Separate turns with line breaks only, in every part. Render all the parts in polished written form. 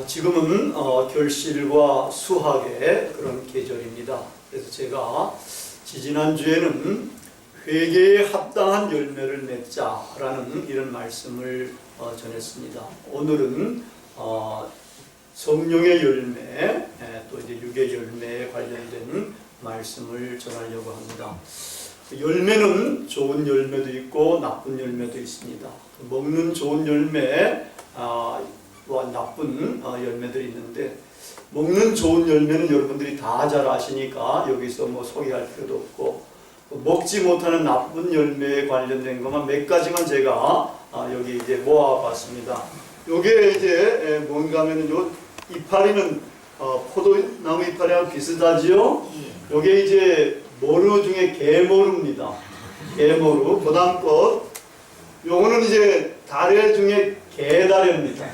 지금은 결실과 수학의 그런 계절입니다. 그래서 제가 지지난주에는 회개에 합당한 열매를 맺자라는 이런 말씀을 전했습니다. 오늘은 성령의 열매, 또 이제 육의 열매에 관련된 말씀을 전하려고 합니다. 열매는 좋은 열매도 있고 나쁜 열매도 있습니다. 먹는 좋은 열매와 나쁜 열매들이 있는데, 먹는 좋은 열매는 여러분들이 다 잘 아시니까 여기서 뭐 소개할 필요도 없고, 먹지 못하는 나쁜 열매에 관련된 것만 몇 가지만 제가 여기 이제 모아봤습니다. 요게 이제 뭔가 하면은 요 이파리는 포도나무 이파리하고 비슷하지요? 요게 이제 모루 중에 개모루입니다. 개모루. 그 다음 것 요거는 이제 다래 중에 개다래입니다.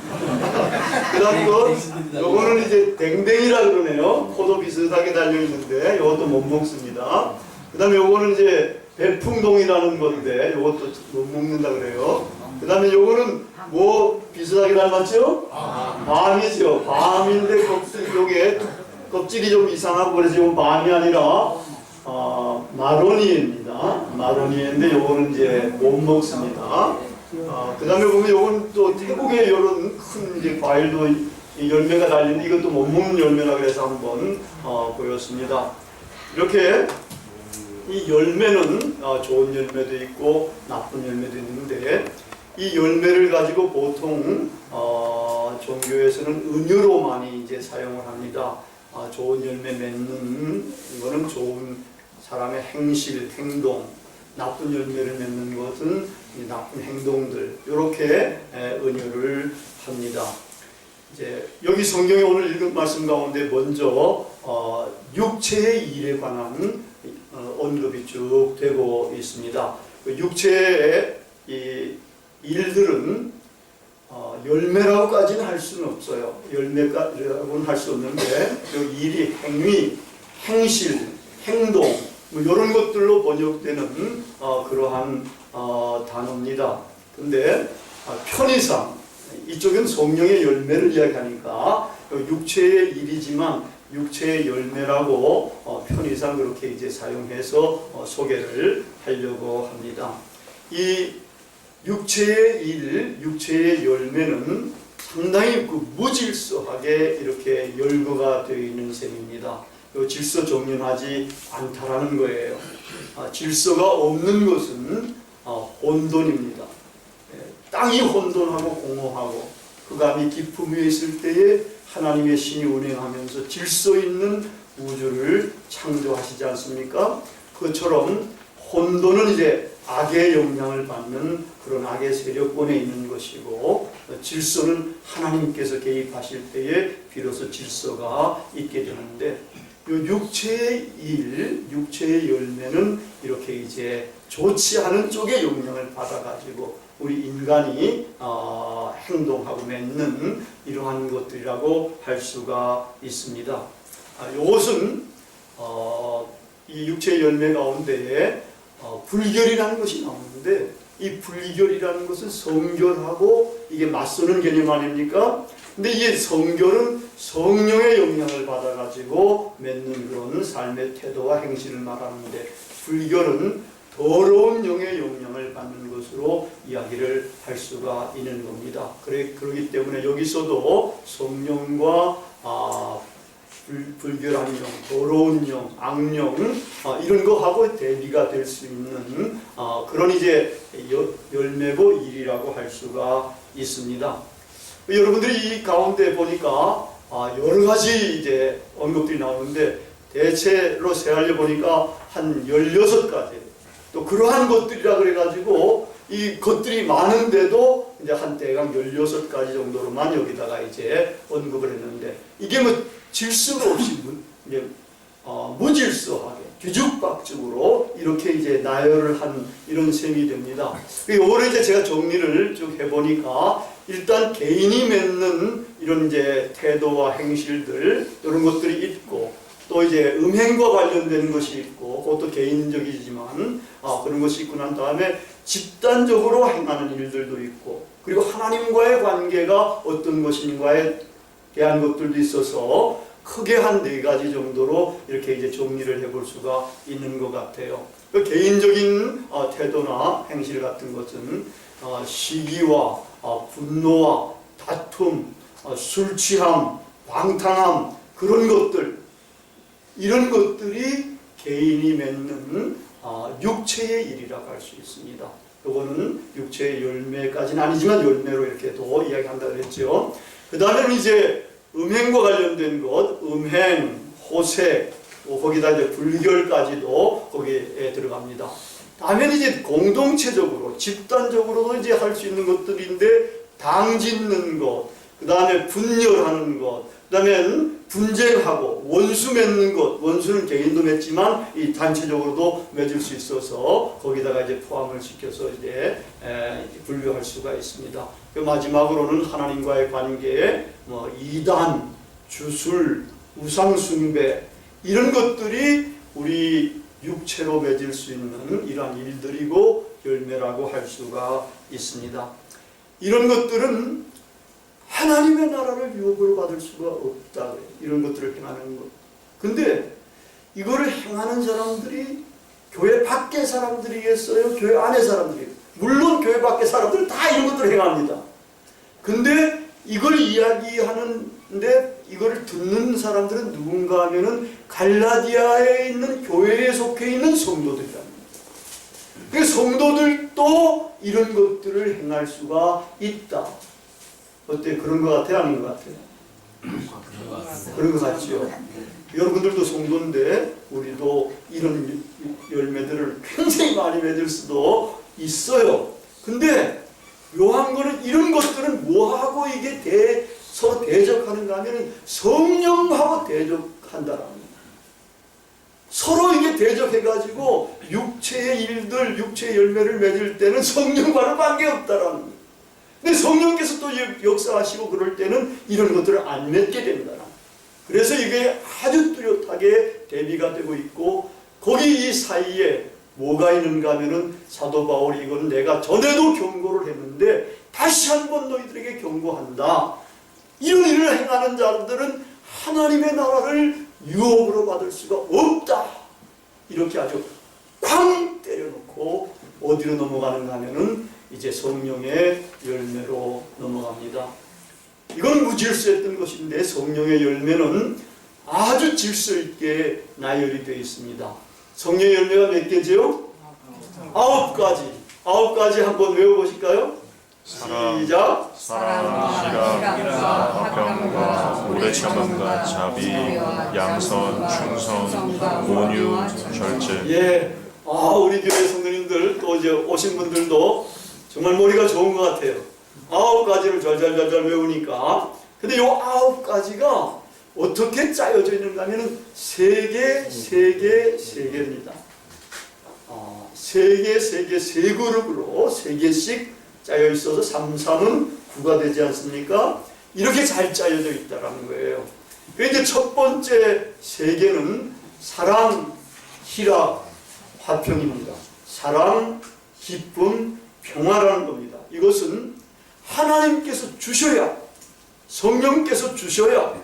그 다음 것 요거는 이제 댕댕이라 그러네요. 포도 비슷하게 달려있는데 요것도 못 먹습니다. 그 다음에 요거는 이제 배풍동이라는 건데 요것도 못 먹는다 그래요. 그 다음에 요거는 뭐 비슷하게 닮았죠? 밤이죠. 밤인데 요게 껍질이 좀 이상하고 그래서 이건 밤이 아니라 마로니에입니다. 마로니에인데 요거는 이제 못 먹습니다. 그 다음에 보면 요건 또 태국의 요런 큰 이제 과일도 열매가 달리는데 이것도 못 먹는 열매라 그래서 한번 보였습니다. 이렇게 이 열매는 좋은 열매도 있고 나쁜 열매도 있는데, 이 열매를 가지고 보통 종교에서는 은유로 많이 이제 사용을 합니다. 좋은 열매 맺는 이거는 좋은 사람의 행실, 행동, 나쁜 열매를 맺는 것은 나쁜 행동들, 이렇게 은유를 합니다. 이제 여기 성경에 오늘 읽은 말씀 가운데 먼저 육체의 일에 관한 언급이 쭉 되고 있습니다. 그 육체의 이 일들은 열매라고까지는 할 수는 없어요. 열매라고는 할 수 없는데, 그 일이 행위, 행실, 행동 뭐 이런 것들로 번역되는 그러한 단어입니다. 근데 편의상 이쪽은 성령의 열매를 이야기하니까 육체의 일이지만 육체의 열매라고 편의상 그렇게 이제 사용해서 소개를 하려고 합니다. 이 육체의 일, 육체의 열매는 상당히 무질서하게 이렇게 열거가 되어 있는 셈입니다. 질서 정연하지 않다라는 거예요. 질서가 없는 것은 혼돈입니다. 땅이 혼돈하고 공허하고 흑암이 깊음 위에 있을 때에 하나님의 신이 운행하면서 질서 있는 우주를 창조하시지 않습니까? 그처럼 혼돈은 이제 악의 영향을 받는 그런 악의 세력권에 있는 것이고, 질서는 하나님께서 개입하실 때에 비로소 질서가 있게 되는데, 이 육체의 일, 육체의 열매는 이렇게 이제 좋지 않은 쪽의 영향을 받아가지고 우리 인간이 행동하고 맺는 이러한 것들이라고 할 수가 있습니다. 이것은 이 육체의 열매 가운데에 불결이라는 것이 나오는데, 이 불결이라는 것은 성결하고 이게 맞서는 개념 아닙니까? 근데 이게 성결은 성령의 영향을 받아가지고 맺는 그런 삶의 태도와 행실을 말하는데, 불결은 더러운 영의 영향을 받는 것으로 이야기를 할 수가 있는 겁니다. 그렇기 때문에 여기서도 성령과 불결한 영, 더러운 영, 악령 이런 거하고 대비가 될 수 있는 그런 이제 열매고 일이라고 할 수가 있습니다. 여러분들이 이 가운데 보니까 여러 가지 이제 언급들이 나오는데, 대체로 세알려 보니까 한 16가지, 또 그러한 것들이라 그래가지고 이 것들이 많은데도 이제 한 대강 16가지 정도로만 여기다가 이제 언급을 했는데, 이게 뭐 질서가 없이 무질서하게 뒤죽박죽으로 이렇게 이제 나열을 한 이런 셈이 됩니다. 오늘 이제 제가 정리를 쭉 해보니까, 일단 개인이 맺는 이런 이제 태도와 행실들 이런 것들이 있고, 또 이제 음행과 관련된 것이 있고, 그것도 개인적이지만 그런 것이 있고 난 다음에 집단적으로 행하는 일들도 있고, 그리고 하나님과의 관계가 어떤 것인가에 대한 것들도 있어서 크게 한 4가지 정도로 이렇게 이제 정리를 해볼 수가 있는 것 같아요. 그 개인적인 태도나 행실 같은 것은 시기와 분노와 다툼, 술 취함, 방탕함, 그런 것들, 이런 것들이 개인이 맺는 육체의 일이라고 할 수 있습니다. 이거는 육체의 열매까지는 아니지만 열매로 이렇게도 이야기한다고 했죠. 그 다음에는 이제 음행과 관련된 것, 음행, 호색, 거기다 이제 불결까지도 거기에 들어갑니다. 다음에는 이제 공동체적으로, 집단적으로도 이제 할 수 있는 것들인데, 당 짓는 것, 그 다음에 분열하는 것, 그 다음에 분쟁하고 원수 맺는 것, 원수는 개인도 맺지만 이 단체적으로도 맺을 수 있어서 거기다가 이제 포함을 시켜서 이제 분류할 수가 있습니다. 그 마지막으로는 하나님과의 관계에 이단, 주술, 우상숭배, 이런 것들이 우리 육체로 맺을 수 있는 이러한 일들이고 열매라고 할 수가 있습니다. 이런 것들은 하나님의 나라를 유업으로 받을 수가 없다. 이런 것들을 행하는 것. 근데 이거를 행하는 사람들이 교회 밖의 사람들이겠어요? 교회 안의 사람들이? 물론 교회 밖의 사람들은 다 이런 것들을 행합니다. 근데 이걸 이야기하는데 이걸 듣는 사람들은 누군가 하면은 갈라디아에 있는 교회에 속해 있는 성도들이랍니다. 그 성도들도 이런 것들을 행할 수가 있다. 어때? 그런 것 같아요? 아닌 것 같아요? 그런 것 같죠? 여러분들도 성도인데 우리도 이런 열매들을 굉장히 많이 맺을 수도 있어요. 근데 묘한 거는 이런 것들은 뭐하고 이게 서로 대적하는가 하면 성령하고 대적한다라는 거예요. 서로 이게 대적해가지고 육체의 일들, 육체의 열매를 맺을 때는 성령과는 관계없다라는 거예요. 근데 성령께서 또 역사하시고 그럴 때는 이런 것들을 안 맺게 된다. 그래서 이게 아주 뚜렷하게 대비가 되고 있고, 거기 이 사이에 뭐가 있는가 하면은 사도 바울이 이거는 내가 전에도 경고를 했는데 다시 한번 너희들에게 경고한다. 이런 일을 행하는 자들은 하나님의 나라를 유업으로 받을 수가 없다. 이렇게 아주 쾅 때려놓고 어디로 넘어가는가 하면은 이제 성령의 열매로 넘어갑니다. 이건 무질서했던 것인데 성령의 열매는 아주 질서 있게 나열이 되어 있습니다. 성령의 열매가 몇 개죠? 9가지. 9가지 한번 외워보실까요?
사랑,
시작.
희락, 화평과 오래 참음과 자비, 양선, 충성, 온유, 절제.
예, 우리 교회 성도님들 또 이제 오신 분들도 정말 머리가 좋은 것 같아요. 9가지를 절절절절 외우니까. 근데 이 9가지가 어떻게 짜여져 있는가 하면은 3개, 3개, 3개입니다. 3개, 3개, 3그룹으로 3개씩 짜여 있어서 3, 3은 9가 되지 않습니까? 이렇게 잘 짜여져 있다는 거예요. 그런데 첫 번째 3개는 사랑, 희락, 화평입니다. 사랑, 기쁨, 평화라는 겁니다. 이것은 하나님께서 주셔야, 성령께서 주셔야,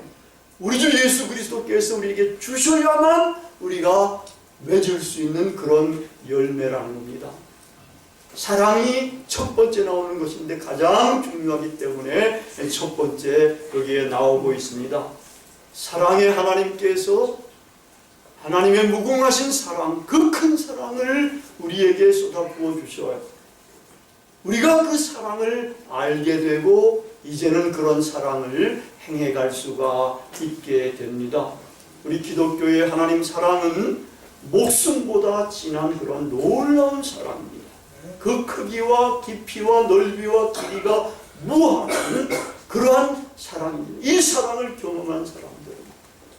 우리 주 예수 그리스도께서 우리에게 주셔야만 우리가 맺을 수 있는 그런 열매라는 겁니다. 사랑이 첫 번째 나오는 것인데 가장 중요하기 때문에 첫 번째 여기에 나오고 있습니다. 사랑의 하나님께서 하나님의 무궁하신 사랑, 그 큰 사랑을 우리에게 쏟아부어 주셔야 우리가 그 사랑을 알게 되고 이제는 그런 사랑을 행해갈 수가 있게 됩니다. 우리 기독교의 하나님 사랑은 목숨보다 진한 그런 놀라운 사랑입니다. 그 크기와 깊이와 넓이와 길이가 무한한 그러한 사랑입니다. 이 사랑을 경험한 사람들은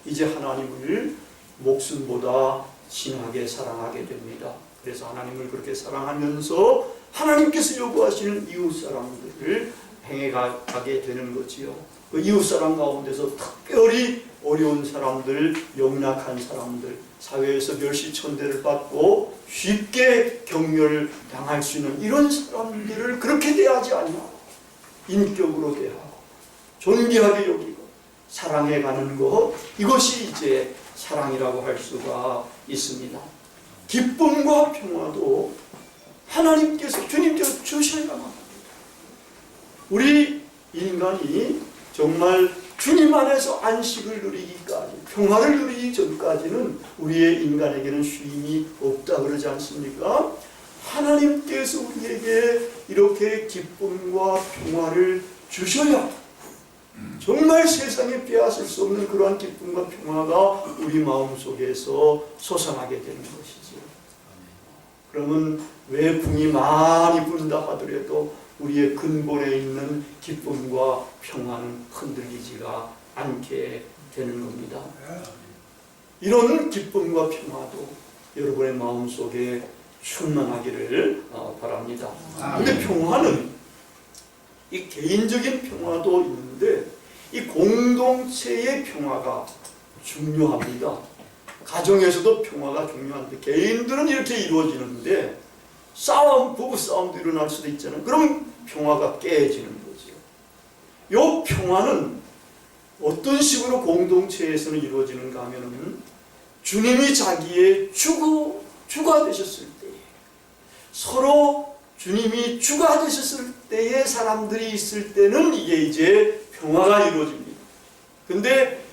이제 하나님을 목숨보다 진하게 사랑하게 됩니다. 그래서 하나님을 그렇게 사랑하면서 하나님께서 요구하시는 이웃사랑들을 행해가게 되는 거지요. 그 이웃사랑 가운데서 특별히 어려운 사람들, 영락한 사람들, 사회에서 멸시천대를 받고 쉽게 경멸당할 수 있는 이런 사람들을 그렇게 대하지 않냐. 인격으로 대하고 존귀하게 여기고 사랑해 가는 것, 이것이 이제 사랑이라고 할 수가 있습니다. 기쁨과 평화도 하나님께서, 주님께서 주셔야만 합니다. 우리 인간이 정말 주님 안에서 안식을 누리기까지, 평화를 누리기 전까지는 우리의 인간에게는 쉼이 없다 그러지 않습니까? 하나님께서 우리에게 이렇게 기쁨과 평화를 주셔야 정말 세상에 빼앗을 수 없는 그러한 기쁨과 평화가 우리 마음속에서 솟아나게 되는 것이죠. 그러면 왜 붕이 많이 분다 하더라도 우리의 근본에 있는 기쁨과 평화는 흔들리지가 않게 되는 겁니다. 이런 기쁨과 평화도 여러분의 마음속에 충만하기를 바랍니다. 근데 평화는 이 개인적인 평화도 있는데 이 공동체의 평화가 중요합니다. 가정에서도 평화가 중요한데 개인들은 이렇게 이루어지는데 부부 싸움도 일어날 수도 있잖아요. 그럼 평화가 깨지는 거죠. 이 평화는 어떤 식으로 공동체에서는 이루어지는가 하면은 주님이 자기의 주가 되셨을 때, 서로 주님이 주가 되셨을 때에 사람들이 있을 때는 이게 이제 평화가 이루어집니다. 근데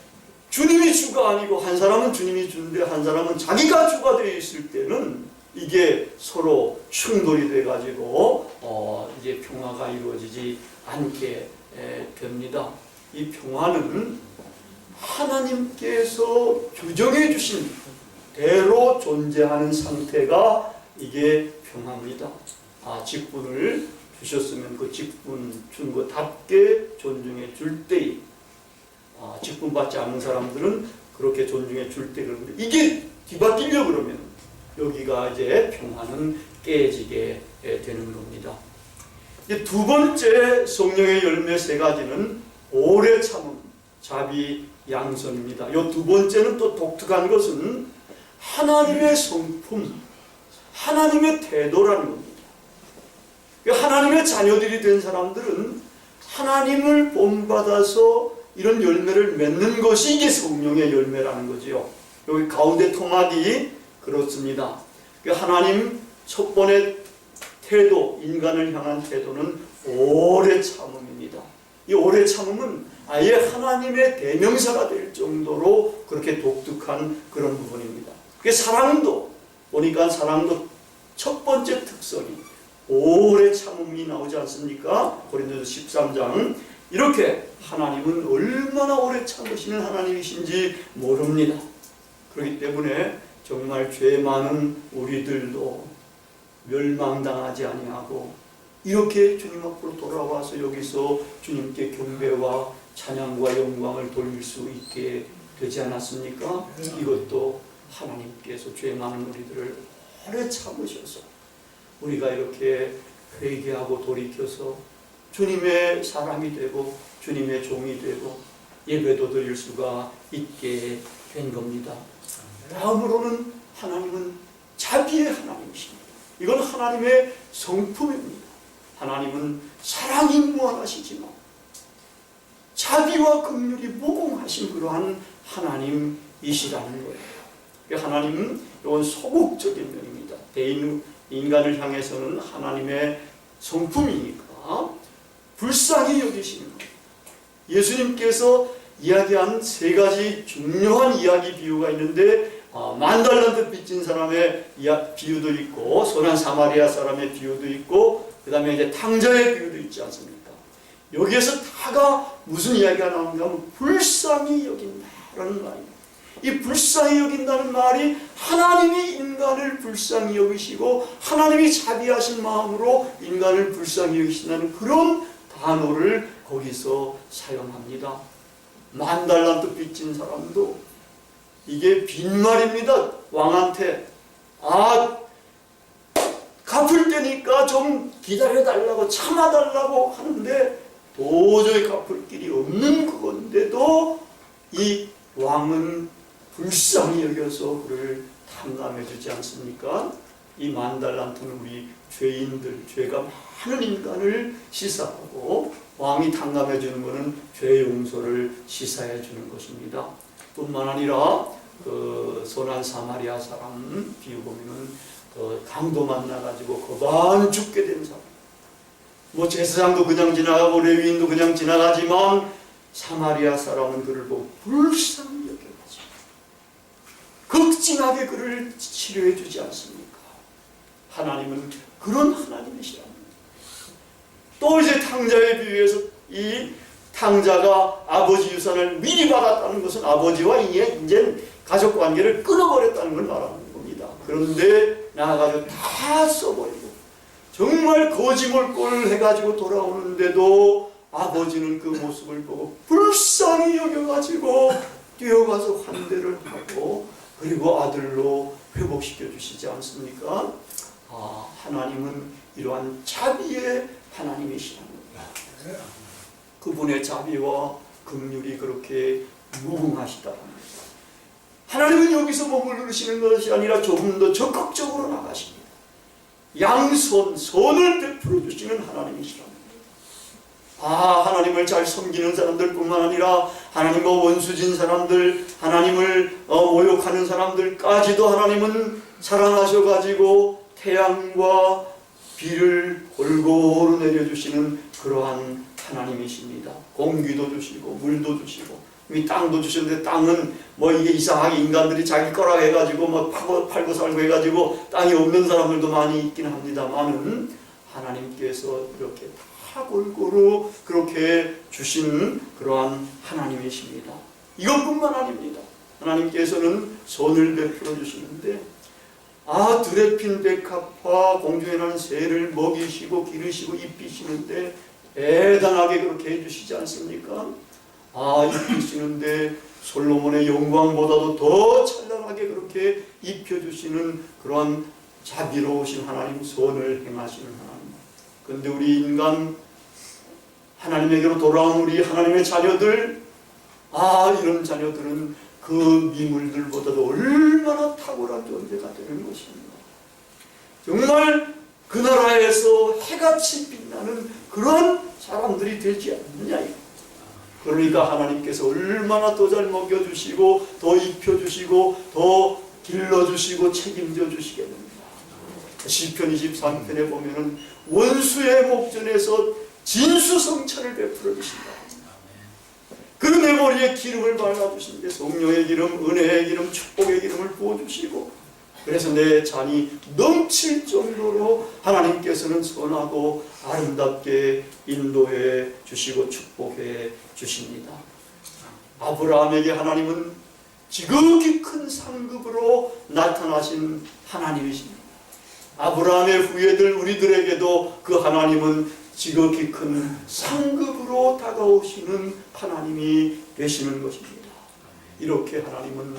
주님이 주가 아니고 한 사람은 주님이 주인데 한 사람은 자기가 주가 되어 있을 때는 이게 서로 충돌이 돼가지고 이제 평화가 이루어지지 않게 됩니다. 이 평화는 하나님께서 규정해 주신 대로 존재하는 상태가 이게 평화입니다. 직분을 주셨으면 그 직분 준 것답게 존중해 줄 때, 직분 받지 않는 사람들은 그렇게 존중해 줄 때, 그런데 이게 뒤바뀌려 그러면 여기가 이제 평화는 깨지게 되는 겁니다. 이제 두 번째 성령의 열매 세 가지는 오래 참음, 자비, 양선입니다. 이 두 번째는 또 독특한 것은 하나님의 성품, 하나님의 태도라는 겁니다. 하나님의 자녀들이 된 사람들은 하나님을 본받아서 이런 열매를 맺는 것이 이게 성령의 열매라는 거지요. 여기 가운데 토막이 그렇습니다. 하나님 첫 번의 태도, 인간을 향한 태도는 오래 참음입니다. 이 오래 참음은 아예 하나님의 대명사가 될 정도로 그렇게 독특한 그런 부분입니다. 사랑도 보니까 사랑도 첫 번째 특성이 오래 참음이 나오지 않습니까? 고린도서 13장. 이렇게 하나님은 얼마나 오래 참으시는 하나님이신지 모릅니다. 그렇기 때문에 정말 죄 많은 우리들도 멸망당하지 아니하고 이렇게 주님 앞으로 돌아와서 여기서 주님께 경배와 찬양과 영광을 돌릴 수 있게 되지 않았습니까? 이것도 하나님께서 죄 많은 우리들을 오래 참으셔서 우리가 이렇게 회개하고 돌이켜서 주님의 사람이 되고 주님의 종이 되고 예배도 드릴 수가 있게 된 겁니다. 다음으로는 하나님은 자비의 하나님이십니다. 이건 하나님의 성품입니다. 하나님은 사랑이 무한하시지만 자비와 긍휼이 무궁하신 그러한 하나님이시라는 거예요. 하나님은 이건 소극적인 면입니다. 인간을 향해서는 하나님의 성품이니까 불쌍히 여기시는 거예요. 예수님께서 이야기한 세 가지 중요한 이야기 비유가 있는데 만달란트 빚진 사람의 비유도 있고 선한 사마리아 사람의 비유도 있고 그 다음에 이제 탕자의 비유도 있지 않습니까? 여기에서 다가 무슨 이야기가 나오는가 하면 불쌍히 여긴다라는 말입니다. 이 불쌍히 여긴다는 말이 하나님이 인간을 불쌍히 여기시고 하나님이 자비하신 마음으로 인간을 불쌍히 여기신다는 그런 단어를 거기서 사용합니다. 만달란트 빚진 사람도 이게 빈말입니다. 왕한테 갚을 때니까 좀 기다려달라고 참아달라고 하는데 도저히 갚을 길이 없는 그건데도 이 왕은 불쌍히 여겨서 그를 탕감해주지 않습니까? 이 만달란트는 우리 죄인들, 죄가 많은 인간을 시사하고 왕이 탕감해 주는 것은 죄 용서를 시사해 주는 것입니다. 뿐만 아니라 그 선한 사마리아 사람 비유 보면은 강도 만나가지고 거반 죽게 된 사람. 뭐 제사장도 그냥 지나가고 레위인도 그냥 지나가지만 사마리아 사람은 그를 보고 불쌍히 여겨가지고 극진하게 그를 치료해 주지 않습니까? 하나님은 그런 하나님이시랍니다. 또 이제 탕자에 비유해서 이 탕자가 아버지 유산을 미리 받았다는 것은 아버지와 이제 가족 관계를 끊어버렸다는 걸 말하는 겁니다. 그런데 나아가지고 다 써버리고 정말 거지몰골 해가지고 돌아오는데도 아버지는 그 모습을 보고 불쌍히 여겨가지고 뛰어가서 환대를 하고 그리고 아들로 회복시켜 주시지 않습니까? 하나님은 이러한 자비의 하나님이시라는 겁니다. 그분의 자비와 긍휼이 그렇게 무궁하시다는 겁니다. 하나님은 여기서 머무르시는 것이 아니라 조금 더 적극적으로 나가십니다. 선을 베풀어 주시는 하나님이시랍니다. 하나님을 잘 섬기는 사람들뿐만 아니라 하나님과 원수진 사람들, 하나님을 모욕하는 사람들까지도 하나님은 사랑하셔가지고 태양과 비를 골고루 내려주시는 그러한 하나님이십니다. 공기도 주시고 물도 주시고 이 땅도 주셨는데 땅은 뭐 이게 이상하게 인간들이 자기 거라 해가지고 뭐 팔고 살고 해가지고 땅이 없는 사람들도 많이 있긴 합니다만은 하나님께서 이렇게 다 골고루 그렇게 주신 그러한 하나님이십니다. 이것뿐만 아닙니다. 하나님께서는 선을 베풀어 주시는데 들에 핀 백합화 공중에 나는 새를 먹이시고 기르시고 입히시는데 대단하게 그렇게 해주시지 않습니까? 입히시는데 솔로몬의 영광보다도 더 찬란하게 그렇게 입혀주시는 그러한 자비로우신 하나님, 선을 행하시는 하나님. 그런데 우리 인간 하나님에게로 돌아온 우리 하나님의 자녀들, 이런 자녀들은 그 미물들보다도 얼마나 탁월한 존재가 되는 것입니다. 정말 그 나라에서 해같이 빛나는 그런 사람들이 되지 않느냐. 그러니까 하나님께서 얼마나 더 잘 먹여주시고 더 입혀주시고 더 길러주시고 책임져 주시겠습니까? 시편 23편에 보면은 원수의 목전에서 진수성찬을 베풀어 주신다. 그 내 머리에 기름을 발라주시는데 성령의 기름, 은혜의 기름, 축복의 기름을 부어주시고 그래서 내 잔이 넘칠 정도로 하나님께서는 선하고 아름답게 인도해 주시고 축복해 주십니다. 아브라함에게 하나님은 지극히 큰 상급으로 나타나신 하나님이십니다. 아브라함의 후예들 우리들에게도 그 하나님은 지극히 큰 상급으로 다가오시는 하나님이 되시는 것입니다. 이렇게 하나님은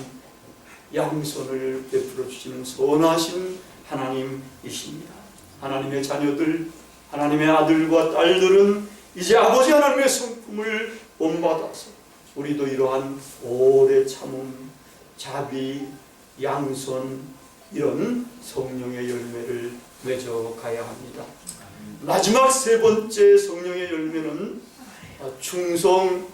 양선을 베풀어 주시는 선하신 하나님이십니다. 하나님의 자녀들, 하나님의 아들과 딸들은 이제 아버지 하나님의 성품을 본받아서 우리도 이러한 오래 참음, 자비, 양선 이런 성령의 열매를 맺어 가야 합니다. 마지막 세 번째 성령의 열매는 충성,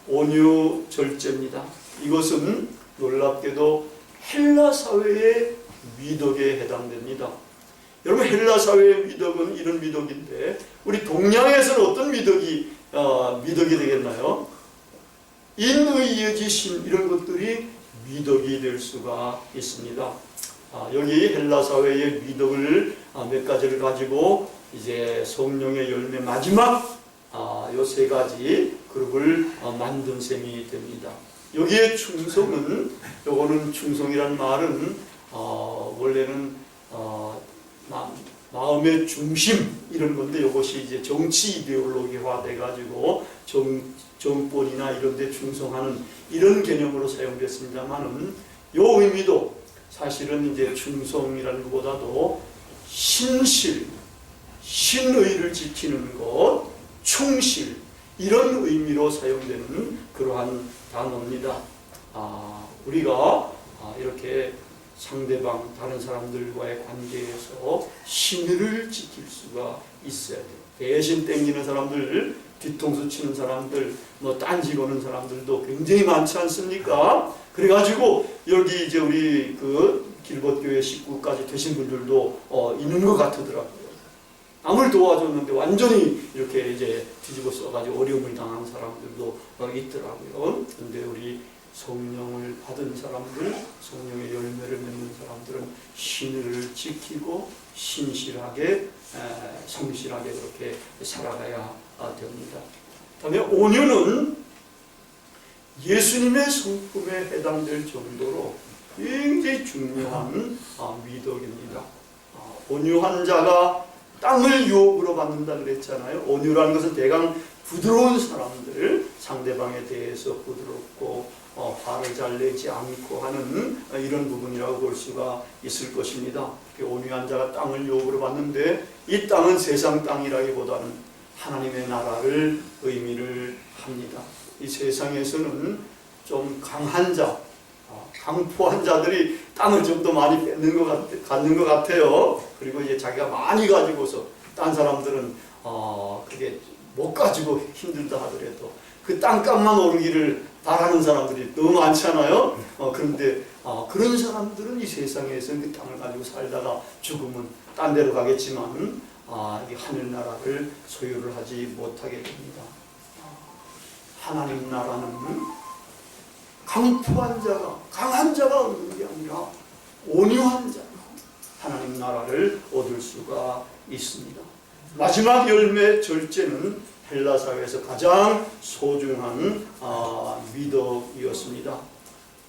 온유, 절제입니다. 이것은 놀랍게도 헬라 사회의 미덕에 해당됩니다. 여러분 헬라 사회의 미덕은 이런 미덕인데 우리 동양에서는 어떤 미덕이 되겠나요? 인의, 여지심 이런 것들이 미덕이 될 수가 있습니다. 여기 헬라 사회의 미덕을 몇 가지를 가지고 이제 성령의 열매 마지막 요 세 가지 그룹을 만든 셈이 됩니다. 여기에 충성은 요거는 충성이란 말은 원래는 마음의 중심 이런 건데 이것이 이제 정치 이데올로기화 돼가지고 정권이나 이런 데 충성하는 이런 개념으로 사용됐습니다만은 요 의미도 사실은 이제 충성이라는 것보다도 신실, 신의를 지키는 것, 충실 이런 의미로 사용되는 그러한 단어입니다. 우리가 이렇게 상대방 다른 사람들과의 관계에서 신의를 지킬 수가 있어야 돼요. 대신 땡기는 사람들, 뒤통수 치는 사람들, 뭐 딴지 거는 사람들도 굉장히 많지 않습니까? 그래가지고 여기 이제 우리 그 길벗교회 식구까지 되신 분들도 있는 것 같더라고요. 남을 도와줬는데 완전히 이렇게 이제 뒤집어 써가지고 어려움을 당한 사람들도 있더라고요. 근데 우리 성령을 받은 사람들, 성령의 열매를 맺는 사람들은 신을 지키고 신실하게, 성실하게 그렇게 살아가야 됩니다. 다음에 온유는 예수님의 성품에 해당될 정도로 굉장히 중요한 미덕입니다. 온유한 자가 땅을 유업으로 받는다 그랬잖아요. 온유라는 것은 대강 부드러운 사람들, 상대방에 대해서 부드럽고 화를 잘 내지 않고 하는 이런 부분이라고 볼 수가 있을 것입니다. 온유한 자가 땅을 유업으로 받는데 이 땅은 세상 땅이라기보다는 하나님의 나라를 의미를 합니다. 이 세상에서는 좀 강한 자, 강포한 자들이 땅을 좀 더 많이 갖는 것 같아요. 그리고 이제 자기가 많이 가지고서 딴 사람들은 그게 못 가지고 힘들다 하더라도 그 땅값만 오르기를 바라는 사람들이 너무 많잖아요. 그런데 그런 사람들은 이 세상에서 그 땅을 가지고 살다가 죽으면 딴 데로 가겠지만 이 하늘나라를 소유를 하지 못하게 됩니다. 하나님 나라는 강포한 자가, 강한 자가 얻는 게 아니라 온유한 자가 하나님 나라를 얻을 수가 있습니다. 마지막 열매 절제는 헬라 사회에서 가장 소중한 미덕이었습니다.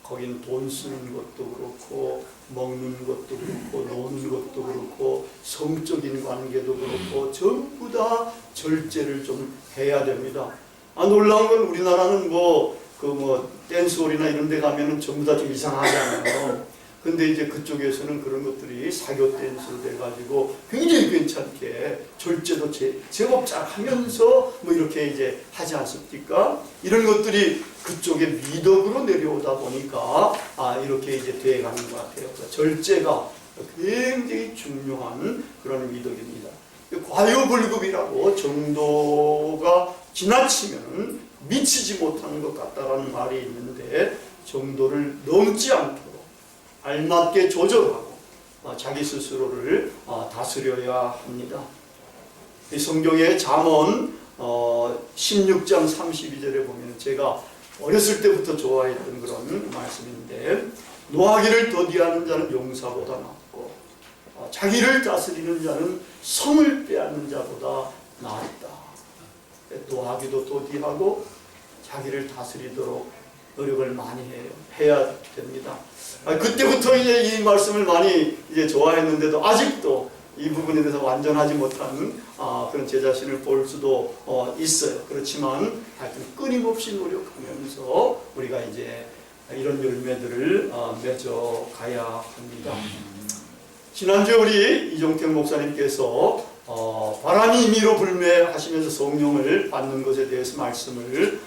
거긴 돈 쓰는 것도 그렇고 먹는 것도 그렇고 노는 것도 그렇고 성적인 관계도 그렇고 전부 다 절제를 좀 해야 됩니다. 놀라운 건 우리나라는 댄스홀이나 이런 데 가면은 전부 다 좀 이상하잖아요. 근데 이제 그쪽에서는 그런 것들이 사교 댄스로 돼가지고 굉장히 괜찮게 절제도 제법 잘 하면서 이렇게 이제 하지 않습니까? 이런 것들이 그쪽의 미덕으로 내려오다 보니까 이렇게 이제 돼가는 것 같아요. 그러니까 절제가 굉장히 중요한 그런 미덕입니다. 과유불급이라고 정도가 지나치면 미치지 못하는 것 같다라는 말이 있는데 정도를 넘지 않도록 알맞게 조절하고 자기 스스로를 다스려야 합니다. 이 성경의 잠언 16장 32절에 보면 제가 어렸을 때부터 좋아했던 그런 말씀인데 노하기를 더디하는 자는 용사보다 낫고 자기를 다스리는 자는 성을 빼앗는 자보다 낫다. 노하기도 더디하고 자기를 다스리도록 노력을 많이 해야 됩니다. 그때부터 이제 이 말씀을 많이 이제 좋아했는데도 아직도 이 부분에 대해서 완전하지 못한 그런 제 자신을 볼 수도 있어요. 그렇지만 하여튼 끊임없이 노력하면서 우리가 이제 이런 열매들을 맺어 가야 합니다. 지난주에 우리 이종택 목사님께서 바람이 임의로 불매하시면서 성령을 받는 것에 대해서 말씀을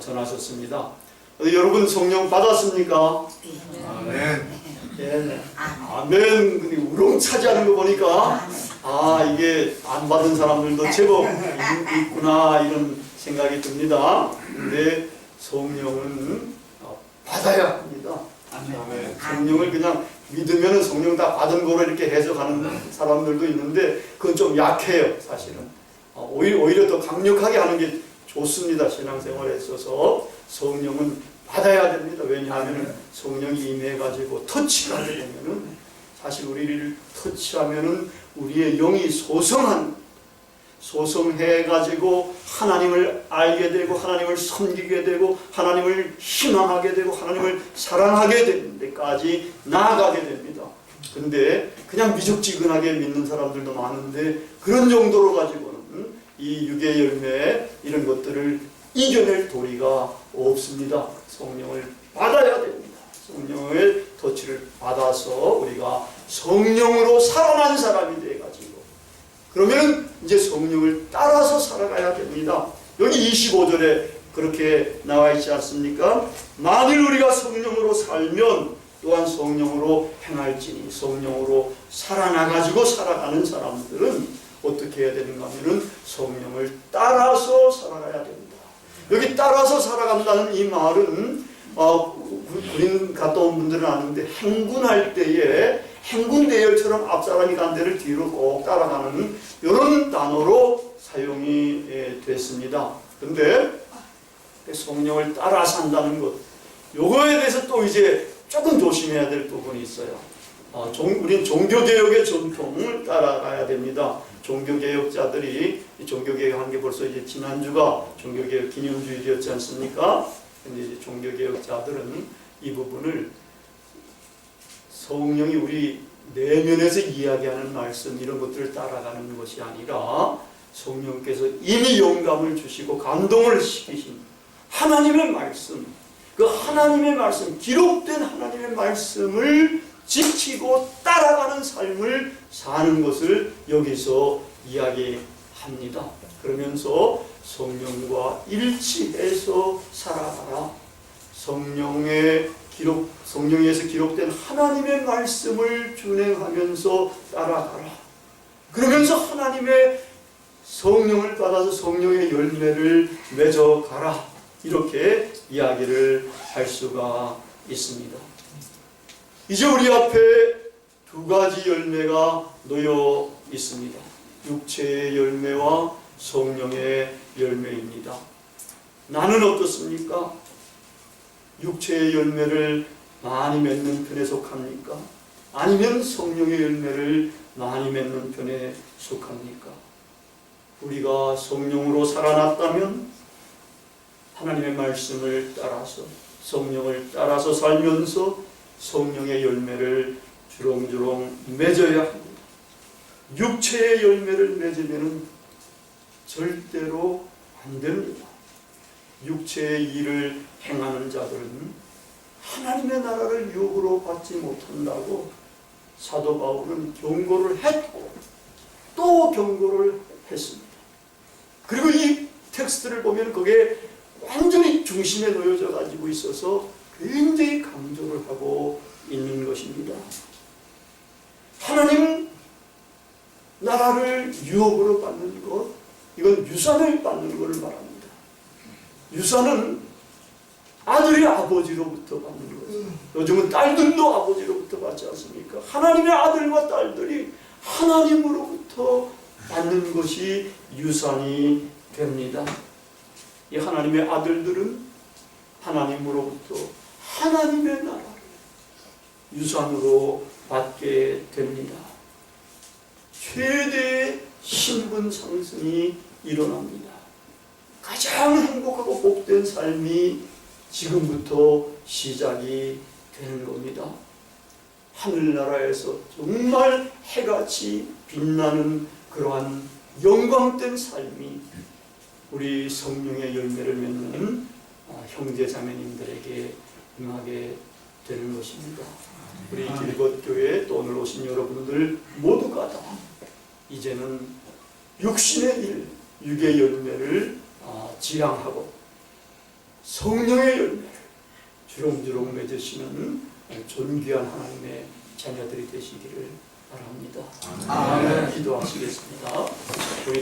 전하셨습니다. 여러분 성령 받았습니까? 아멘. 네. 아멘. 근데 우렁차지하는 거 보니까 이게 안 받은 사람들도 제법 있구나 이런 생각이 듭니다. 근데 성령은 받아야 합니다. 아멘. 성령을 그냥 믿으면 성령 다 받은 거로 이렇게 해석하는 사람들도 있는데 그건 좀 약해요. 사실은 오히려 더 강력하게 하는 게 좋습니다. 신앙생활에 있어서 성령은 받아야 됩니다. 왜냐하면 성령이 임해가지고 터치를 하게 되면은 사실 우리를 터치하면은 우리의 영이 소성해가지고 하나님을 알게 되고 하나님을 섬기게 되고 하나님을 희망하게 되고 하나님을 사랑하게 되는 데까지 나아가게 됩니다. 근데 그냥 미적지근하게 믿는 사람들도 많은데 그런 정도로 가지고는 이 육의 열매 이런 것들을 이겨낼 도리가 없습니다. 성령을 받아야 됩니다. 성령의 터치를 받아서 우리가 성령으로 살아난 사람이 돼가지고 그러면 이제 성령을 따라서 살아가야 됩니다. 여기 25절에 그렇게 나와 있지 않습니까? 만일 우리가 성령으로 살면 또한 성령으로 행할지니 성령으로 살아나가지고 살아가는 사람들은 어떻게 해야 되는가 하면은 성령을 따라서 살아가야 된다. 여기 따라서 살아간다는 이 말은 우린 갔다 온 분들은 아는데 행군할 때에 행군 대열처럼 앞사람이 간 데를 뒤로 꼭 따라가는 이런 단어로 사용이 됐습니다. 그런데 성령을 따라 산다는 것, 요거에 대해서 또 이제 조금 조심해야 될 부분이 있어요. 우린 종교개혁의 전통을 따라가야 됩니다. 종교개혁자들이 종교개혁한 게 벌써 이제 지난주가 종교개혁 기념주일이었지 않습니까? 근데 이제 종교개혁자들은 이 부분을 성령이 우리 내면에서 이야기하는 말씀 이런 것들을 따라가는 것이 아니라 성령께서 이미 영감을 주시고 감동을 시키신 하나님의 말씀, 그 하나님의 말씀, 기록된 하나님의 말씀을 지키고 따라가는 삶을 사는 것을 여기서 이야기합니다. 그러면서 성령과 일치해서 살아가라. 성령에서 기록된 하나님의 말씀을 준행하면서 따라가라. 그러면서 하나님의 성령을 받아서 성령의 열매를 맺어가라. 이렇게 이야기를 할 수가 있습니다. 이제 우리 앞에 두 가지 열매가 놓여 있습니다. 육체의 열매와 성령의 열매입니다. 나는 어떻습니까? 육체의 열매를 많이 맺는 편에 속합니까? 아니면 성령의 열매를 많이 맺는 편에 속합니까? 우리가 성령으로 살아났다면 하나님의 말씀을 따라서 성령을 따라서 살면서 성령의 열매를 주렁주렁 맺어야 합니다. 육체의 열매를 맺으면 절대로 안 됩니다. 육체의 일을 행하는 자들은 하나님의 나라를 유혹으로 받지 못한다고 사도 바울은 경고를 했고 또 경고를 했습니다. 그리고 이 텍스트를 보면 거기에 완전히 중심에 놓여져 가지고 있어서 굉장히 강조를 하고 있는 것입니다. 하나님 나라를 유혹으로 받는 것, 이건 유산을 받는 것을 말합니다. 유산은 아들이 아버지로부터 받는 거예요. 요즘은 딸들도 아버지로부터 받지 않습니까? 하나님의 아들과 딸들이 하나님으로부터 받는 것이 유산이 됩니다. 이 하나님의 아들들은 하나님으로부터 하나님의 나라를 유산으로 받게 됩니다. 최대의 신분 상승이 일어납니다. 가장 행복하고 복된 삶이 지금부터 시작이 되는 겁니다. 하늘나라에서 정말 해같이 빛나는 그러한 영광된 삶이 우리 성령의 열매를 맺는 형제 자매님들에게 임하게 되는 것입니다. 우리 길벗교회에 또 오늘 오신 여러분들 모두가 다 이제는 육신의 일, 육의 열매를 지향하고 성령의 열매를 주렁주렁 맺으시는 존귀한 하나님의 자녀들이 되시기를 바랍니다. 기도하시겠습니다. 우리